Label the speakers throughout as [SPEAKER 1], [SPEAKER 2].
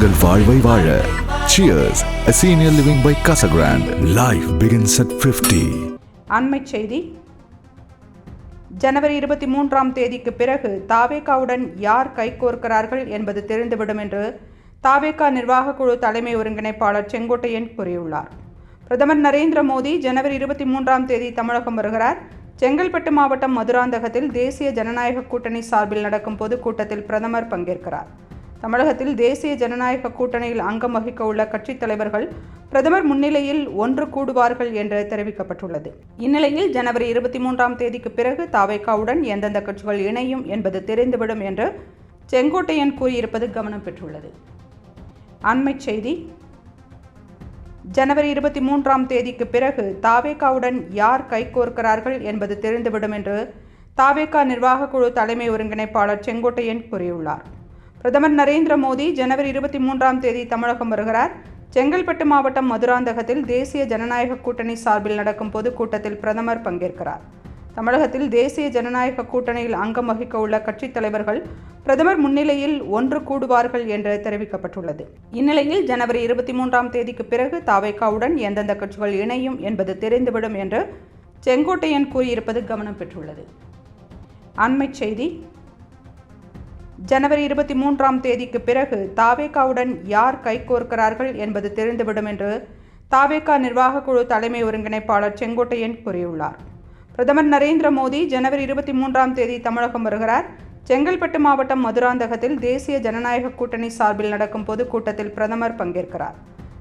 [SPEAKER 1] உங்கள் வாழ்வை வாழ. Cheers, a senior living by Casa Grande. Life begins at 50.
[SPEAKER 2] அண்மைச் செய்தி. ஜனவரி 23ஆம் தேதிக்கு பிறகு தாவேகாவுடன் யார் கைகோர்க்கிறார்கள் என்பது தெரிந்துவிடும் என்று தாவேகா நிர்வாக குழு தலைமை ஒருங்கிணைப்பாளர் செங்கோட்டையன் கூறியுள்ளார். பிரதமர் நரேந்திர மோடி ஜனவரி 23ஆம் தேதி தமிழகம் வருகிறார். செங்கல்பட்டு மாவட்டம் மதுராந்தகத்தில் தேசிய ஜனநாயக கூட்டணி சார்பில் நடக்கும் பொதுக்கூட்டத்தில் பிரதமர் பங்கேற்கிறார். தமிழகத்தில் தேசிய ஜனநாயக கூட்டணியில் அங்கம் வகிக்க உள்ள கட்சித் தலைவர்கள் பிரதமர் முன்னிலையில் ஒன்று கூடுவார்கள் என்று தெரிவிக்கப்பட்டுள்ளது. இந்நிலையில் ஜனவரி 23ஆம் தேதிக்கு பிறகு தாவேகாவுடன் எந்தெந்த கட்சிகள் இணையும் என்பது தெரிந்துவிடும் என்று செங்கோட்டையன் கூறியிருப்பது கவனம் பெற்றுள்ளது. அண்மைச் செய்தி. ஜனவரி 23ஆம் தேதிக்கு பிறகு தாவேகாவுடன் யார் கைகோர்க்கிறார்கள் என்பது தெரிந்துவிடும் என்று தாவேகா நிர்வாக குழு தலைமை ஒருங்கிணைப்பாளர் செங்கோட்டையன் கூறியுள்ளார். பிரதமர் நரேந்திர மோடி ஜனவரி 23ஆம் தேதி தமிழகம் வருகிறார். செங்கல்பட்டு மாவட்டம் மதுராந்தகத்தில் தேசிய ஜனநாயக கூட்டணி சார்பில் நடக்கும் பொதுக்கூட்டத்தில் பிரதமர் பங்கேற்கிறார். தமிழகத்தில் தேசிய ஜனநாயக கூட்டணியில் அங்கம் வகிக்க உள்ள கட்சித் தலைவர்கள் பிரதமர் முன்னிலையில் ஒன்று கூடுவார்கள் என்று தெரிவிக்கப்பட்டுள்ளது. இந்நிலையில் ஜனவரி 23ஆம் தேதிக்கு பிறகு தாவேகாவுடன் எந்தெந்த கட்சிகள் இணையும் என்பது தெரிந்துவிடும் என்று செங்கோட்டையன் கூறியிருப்பது கவனம் பெற்றுள்ளது. அண்மைச் செய்தி. ஜனவரி 23ஆம் தேதிக்கு பிறகு தாவேகாவுடன் யார் கைகோர்க்கிறார்கள் என்பது தெரிந்துவிடும் என்று தாவேகா நிர்வாக குழு தலைமை ஒருங்கிணைப்பாளர் செங்கோட்டையன் கூறியுள்ளார். பிரதமர் நரேந்திர மோடி ஜனவரி 23ஆம் தேதி தமிழகம் வருகிறார். செங்கல்பட்டு மாவட்டம் மதுராந்தகத்தில் தேசிய ஜனநாயக கூட்டணி சார்பில் நடக்கும் பொதுக்கூட்டத்தில் பிரதமர் பங்கேற்கிறார்.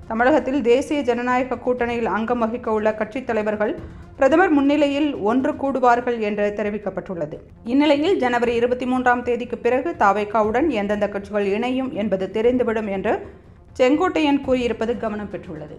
[SPEAKER 2] தமிழகத்தில் தேசிய ஜனநாயக கூட்டணியில் அங்கம் வகிக்க உள்ள கட்சித் தலைவர்கள் பிரதமர் முன்னிலையில் ஒன்று கூடுவார்கள் என்று தெரிவிக்கப்பட்டுள்ளது. இந்நிலையில் ஜனவரி 23ஆம் தேதிக்கு பிறகு தாவேகாவுடன் எந்தெந்த கட்சிகள் இணையும் என்பது தெரிந்துவிடும் என்று செங்கோட்டையன் கூறியிருப்பது கவனம் பெற்றுள்ளது.